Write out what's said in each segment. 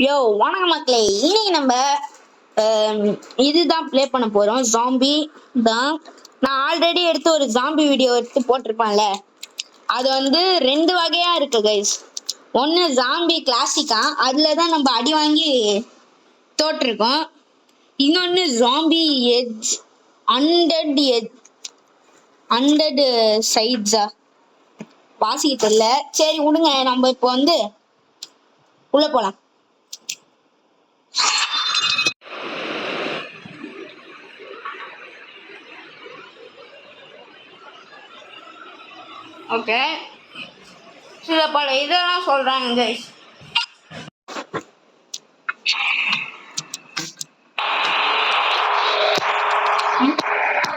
யோ வணக்கம் மக்களே, இன்னைக்கு நம்ம இதுதான் ப்ளே பண்ண போறோம். ஜாம்பி தான். நான் ஆல்ரெடி எடுத்து ஒரு ஜாம்பி வீடியோ எடுத்து போட்டிருப்பேன்ல, அது வந்து ரெண்டு வகையா இருக்கு கைஸ். ஒன்று ஜாம்பி கிளாசிக்கா, அதுல தான் நம்ம அடி வாங்கி தோற்றிருக்கோம். இன்னொன்று ஜாம்பி எட்ஜ் அண்டட் சைட்ஸா வாசிக்க தெரியல. சரி விடுங்க, நம்ம இப்போ வந்து உள்ள போலாம். ஓகே, சில பல இதெல்லாம் சொல்றாங்க guys.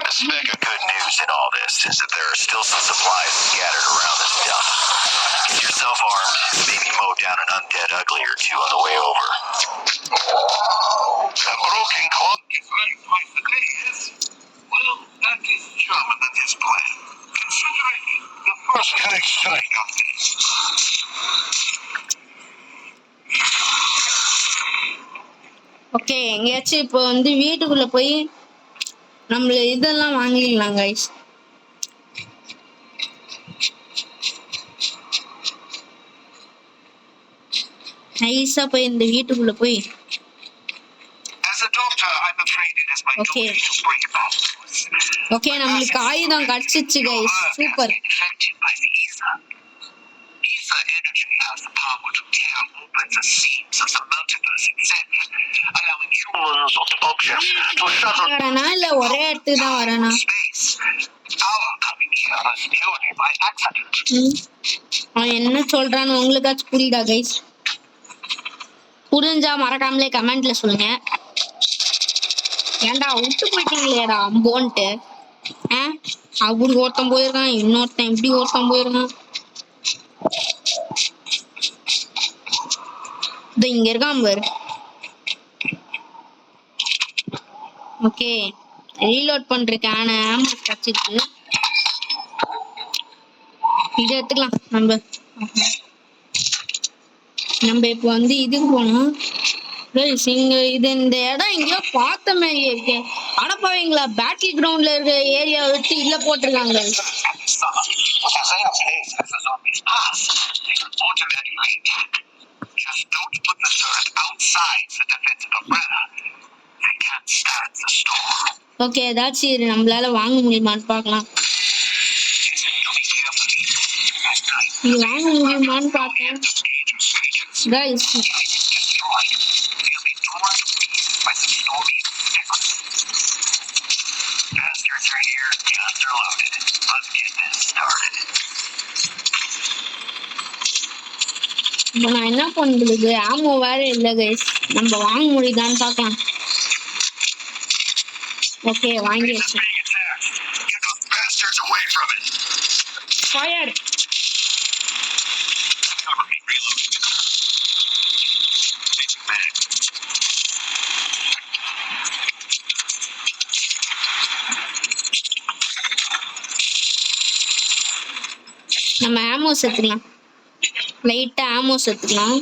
The speck of good news in all this is that there are still some supplies scattered around this dump. Get yourself armed, maybe mow down an undead ugly or two on the way over. A broken clock is running twice a day, yes? Well, that is German than his plan, considering the first headache strike of this. Okay, எங்கேயாச்சும் இப்போ வந்து வீட்டுக்குள்ள போய் நம்மள இதெல்லாம் வாங்கிடலாம் guys. நைஸா போய் இந்த வீட்டுக்குள்ள போய் ஓகே ஓகே நம்மளுக்கு ஆயுதம் கிடைச்சிச்சு guys. Super. Ether energy has the power to tear open the seams of the multiverse itself, allowing humans or objects to shuttle இல்ல ஒரே இடத்துக்கு தான் வரேனா? space. Our coming here is purely by accident. அவன் என்ன சொல்றான்னு உங்களுக்காச்சும் புரியுதா கைஸ்? புரிஞ்சா மறக்காமலே கமெண்ட்ல சொல்லுங்க. ஏன்டா விட்டு போயிட்டீங்களேடா அம்போன்ட்டு. அப்படி ஒருத்தன் போயிருக்கான், இன்னொருத்தன் இப்படி ஒருத்தன் போயிருக்கான். இங்க இருக்கான் பாரு. ஓகே, ரீலோட் பண்றதுக்கான ஆம்புலன்ஸ் கிடைச்சிருக்கு. இதை எடுத்துக்கலாம். நம்ம இப்போ வந்து இதுக்கு போனோம். இங்க இது இந்த இடம் எங்கேயோ பார்த்த மாதிரி இருக்கு. அடப்பாவீங்களா, பேட்டில் கிரவுண்ட்ல இருக்க ஏரியா விட்டு இல்ல போட்டிருக்காங்க. Just don't put the turret outside the defensive umbrella. They can't stand the storm. Okay, ஏதாச்சும் நம்மளால வாங்க முடியுமான்னு பார்க்கலாம். இது வாங்க முடியுமான்னு பார்த்தேன் guys. Bastards are here, guns are loaded. Let's get this started. நான் என்ன பண்றது, ஆமோ வேற இல்ல கைஸ். நம்ம வாங்க முடியுதான்னு பார்க்கலாம். ஓகே, வாங்கியாச்சு. ஃபயர். நம்ம ஆமோ சேர்த்துக்கலாம், லைட்டா ஆமோ சேர்த்துக்கலாம்.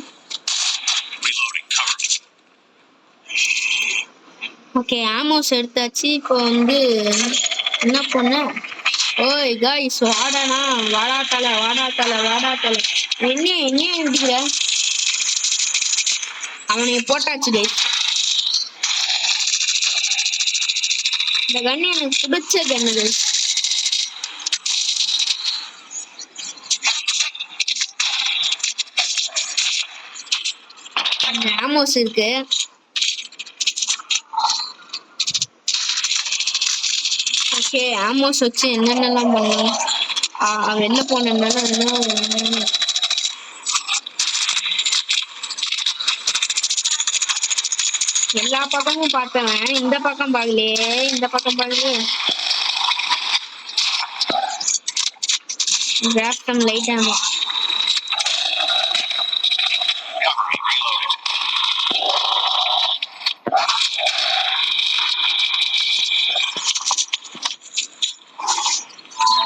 ஓகே, ஆமோஸ் எடுத்தாச்சு. இப்போ வந்து என்ன பண்ண, ஓய் காய்ஸ் வாடானா, வாடாத்தல என்ன எடுக்கிற, அவனைய போட்டாச்சு கைஸ். இந்த கண்ணு எனக்கு பிடிச்ச கண்ணு கைஸ். ஆமோஸ் இருக்கு. ஓகே, ஆமோஸ் வச்சு என்னென்னலாம் பண்ணலாம். வெளில போனதுனால எல்லா பக்கமும் பார்த்தவன் இந்த பக்கம் பார்க்கலையே, இந்த பக்கம் பார்க்கலையே. கிராஃப்டம் லைட் ஆமா.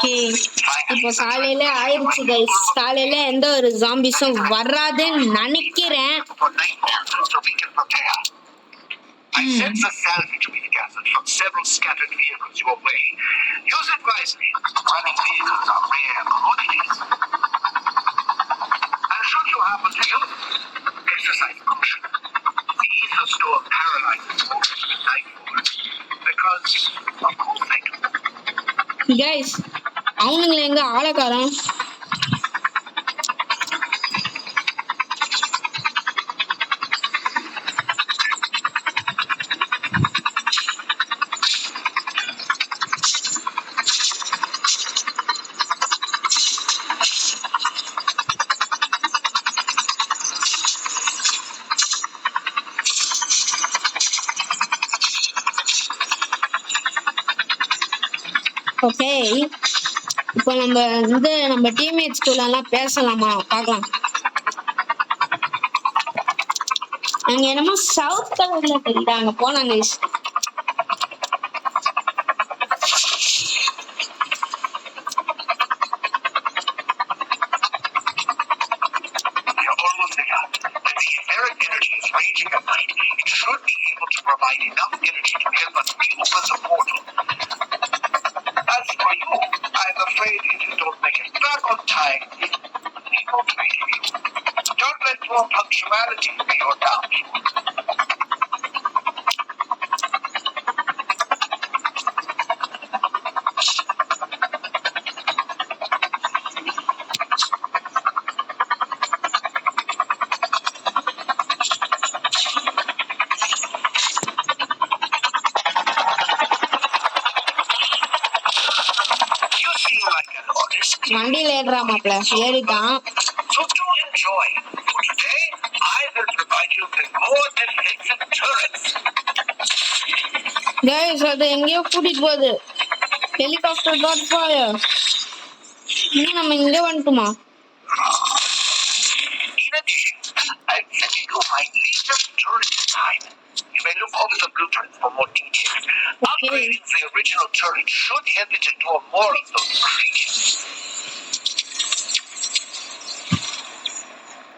ஓகே, இப்போ இப்போ காலையில ஆயிடுச்சு கைஸ். காலையில எந்த ஒரு ஜாம்பிஸும் வராதுன்னு நினைக்கிறேன். I sense a salvage being gathered from several scattered vehicles your way. Use it wisely. Running vehicles are rare commodities. And should you happen to use it, exercise caution. The ether storm paralyzes most at nightfall because of course they do. Guys அவனுங்களை எங்க ஆளக்காரன்? Okay, இப்போ நம்ம teammates கூட எல்லாம் பேசலாமா பார்க்கலாம். அங்க என்னமோ சவுத் கலர்ல தெரியுதா, அங்க போனாங்க guys. You're almost there. When the etheric energy is raging at night, it should be able to provide enough energy to help us reopen the portal. As for you, I'm afraid if you don't make it back on time, we won't make you. Don't let poor punctuality be your downfall. You seem like an honest. வண்டியில ஏறுறா மாப்ள, ஏறிட்டான். So do enjoy. For today, I will provide you with more defensive turrets. Guys அது எங்கேயோ கூட்டிட்டு போகுது. Helicopter got fire. இன்னும் நம்ம இங்க வந்துட்டுமா? In addition, I've sent you my latest turret design. You may look over the blueprint for more details. Okay. Upgrading the original turret should help you to endure more of those creatures.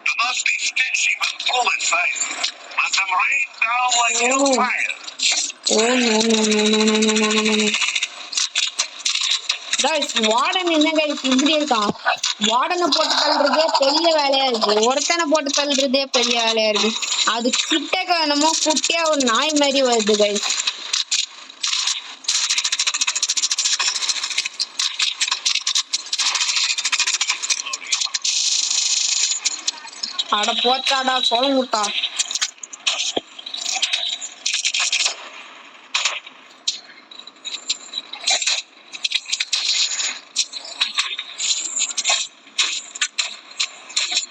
You must be stingy with bullets, let them rain down like hellfire. Oh no no no no no no no no no. Guys warden என்ன guys இப்படி இருக்கான்? வார்டனை போட்டு தள்ளுறதே பெரிய வேலையா இருக்கு, ஒருத்தனை போட்டு தள்ளுறதே பெரிய வேலையா இருக்கு. அது கிட்டக்க என்னமோ குட்டியா ஒரு நாய் மாதிரி வருது கைஸ். அட போச்சாடா சொல்ல முட்டா.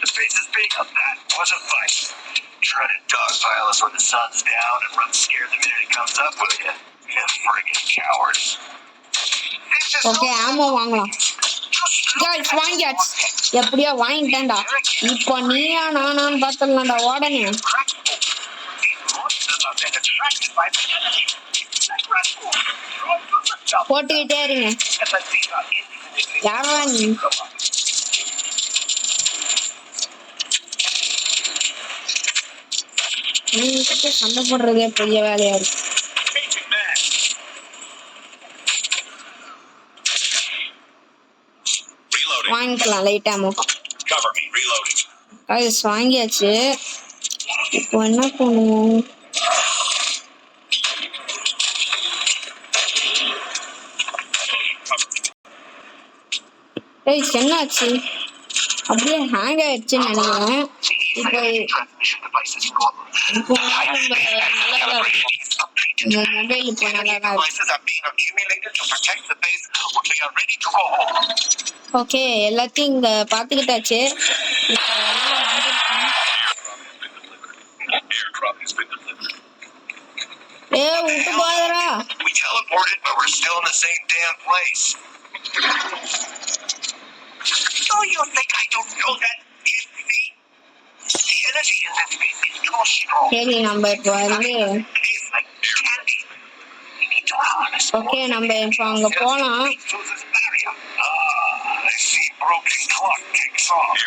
The base is big up that. Was a fight. Try to dogpile us when the sun's down and run scared the minute it comes up, will ya? You friggin' cowards. This is okay, ஆமா வாங்கலாம். Guys வாங்கியாச்சு, எப்படியோ வாங்கிட்டேன்டா. இப்போ நீயா நானான்னு பார்த்தலாம்டா வார்டனே. போட்டுக்கிட்டே இருங்க. யாரா நீ? நீங்க சண்டை போடுறதே பெரிய வேலையா இருக்கு. வாங்கிக்கலாம் லைட் ஆமோ. கைஸ் வாங்கியாச்சு. இப்போ என்ன பண்ணுவோம்? கைஸ் என்னாச்சு? அப்படியே ஹேங் ஆயிடுச்சுன்னு நினைக்கிறேன். இப்போ இந்த மொபைல் இப்போ நல்லா ஓகே, எல்லாத்தையும் இங்க பாத்துக்கிட்டாச்சு. விட்டு போதரா. We teleported, but we're still in the same damn place. So you think I don't know that? The energy in this space is too strong. சரி நம்ம இப்போ வந்து It's like candy. We need to harness. Okay நம்ம இப்போ அங்க போலாம். Through this barrier. I clock ticks off.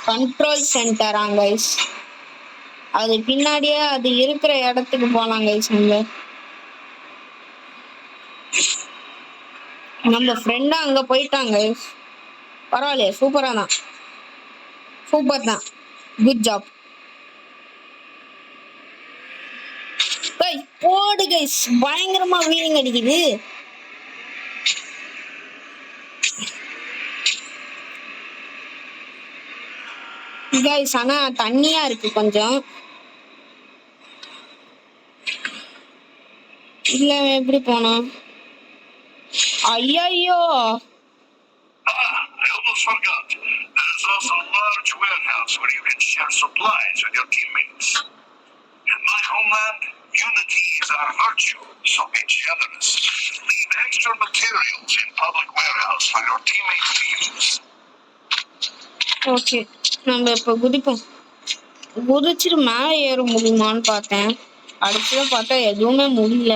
Control சென்டரா guys? அது பின்னாடியே அது இருக்கிற இடத்துக்கு போலாம் கைஸ். நம்ம ஃப்ரெண்டா அங்க போயிட்டாங்க கைஸ். பரவாயில்லையே, சூப்பரா தான், சூப்பர் தான், குட் ஜாப் கைஸ். போடு கைஸ், பயங்கரமா வீலிங் அடிக்குது. கைஸ் ஆனா தண்ணியா இருக்கு கொஞ்சம். இல்ல எப்படி போனா? ஐயோ, I almost forgot. There is also a large warehouse where you can share supplies with your teammates. In my homeland, unity is our virtue, so be generous. Leave extra materials in public warehouse for your teammates to use. Okay, நம்ம இப்ப குதிப்போம். குதிச்சுட்டு மேலே ஏற முடியுமான்னு பார்த்தேன். அடுத்தது பார்த்தா எதுவுமே முடியல.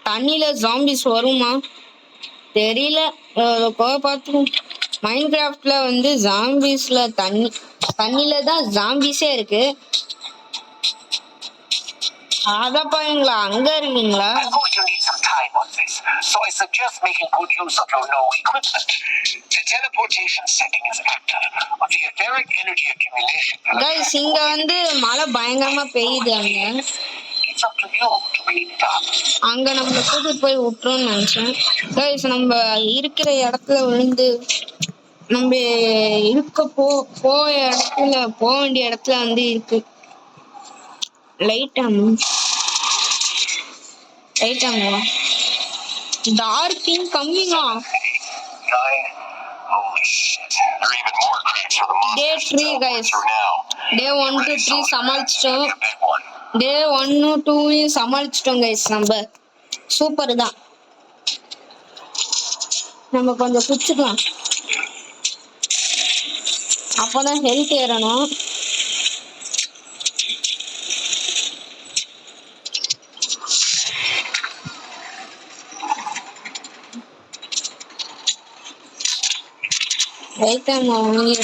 தண்ணியில ஜாம்பிஸ் வருமா தெரியல. பார்த்துருவோம். மைண்ட் கிராஃப்ட்ல வந்து ஜாம்பிஸ்ல தண்ணியில தான் ஜாம்பிஸே இருக்கு. அதப்பாங்களா அங்க இருக்கீங்களா? I know you need some time on this, so I suggest making good use of your low equipment. The teleportation setting is active on the etheric energy accumulation. Guys இங்க வந்து மழை பயங்கரமா பெய்யுது. அங்க நம்மள கூட்டிட்டு போய் விட்டுரும்னு நினைச்சேன். கைஸ் நம்ம இருக்கிற இடத்துல விழுந்து நம்ம போக வேண்டிய இடத்துல வந்து இருக்கு. லைட் டார்க்கிங் கம்மிங்கா. Day 3 guys. டே 1 to 3 சமாளிச்சிட்டோம். டே 1 2 சமாளிச்சிட்டோம் கைஸ். நம்ம சூப்பர் தான். நம்ம கொஞ்சம் குச்சிக்கலாம், அப்பதான் ஹெல்த் ஏறணும். ரைட்டாங்க வாங்கி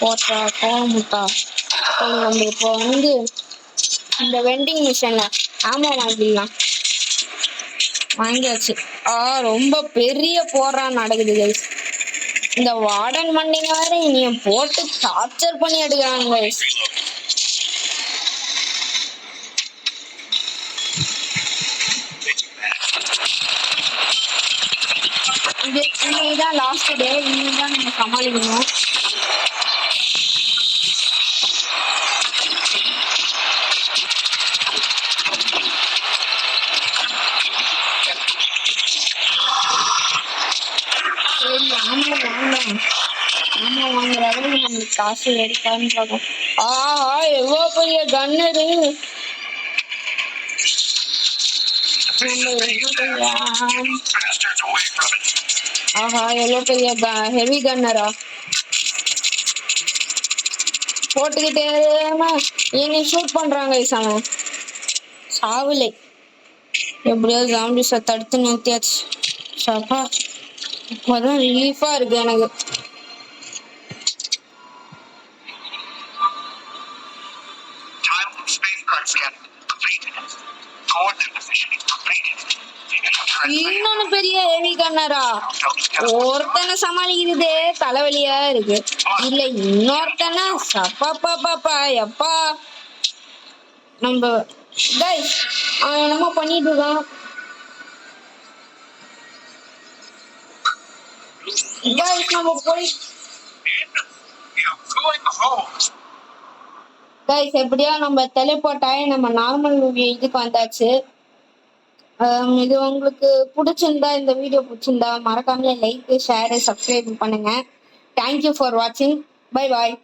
போட்டா கோமுட்டா. நம்ம இப்போ வந்து இந்த வெண்டிங் மிஷின்ல ஆமா வாங்கிடலாம். வாங்கியாச்சு. ரொம்ப பெரிய போரா நடக்குது கைஸ். இந்த வார்டன் மண்டிங்க வேற இனிய போட்டு டார்ச்சர் பண்ணி எடுக்கிறாங்க கைஸ். இன்னைக்குதான் லாஸ்ட் டே. இன்னைக்குதான் நம்ம சமாளிக்கணும். ஆமா வாங்குற அளவுக்கு நம்மளுக்கு காசு எடுக்கான்னு பார்க்கும். எவ்வளோ பெரிய கன்னரு. எவ்வளோ பெரிய ஹெவி கன்னரா போட்டுக்கிட்டே என்னை ஷூட் பண்றாங்க. அவன் சாவுலை. எப்படியாவது ஜாம்பிஸை தடுத்து நிறுத்தியாச்சு. சப்பா இப்போதான் ரிலீஃபா இருக்கு எனக்கு. இன்னொன்னு பெரிய ஹெவி கன்னரா ஒருத்தனை சமாளிக்கிறதே தலைவலியா இருக்கு. இல்ல இன்னொருத்தனா சப்பாப்பா எப்பா. நம்ம கைஸ் அவன் என்னமோ பண்ணிட்டு இருக்கான். நம்ம போய் கைஸ் எப்படியா நம்ம டெலிபோர்ட் ஆகி நம்ம நார்மல் இதுக்கு வந்தாச்சு. இது உங்களுக்கு பிடிச்சிருந்தா, இந்த வீடியோ பிடிச்சிருந்தா மறக்காம லைக் ஷேர் சப்ஸ்கிரைப் பண்ணுங்க. தேங்க்யூ ஃபார் வாட்சிங். Bye bye.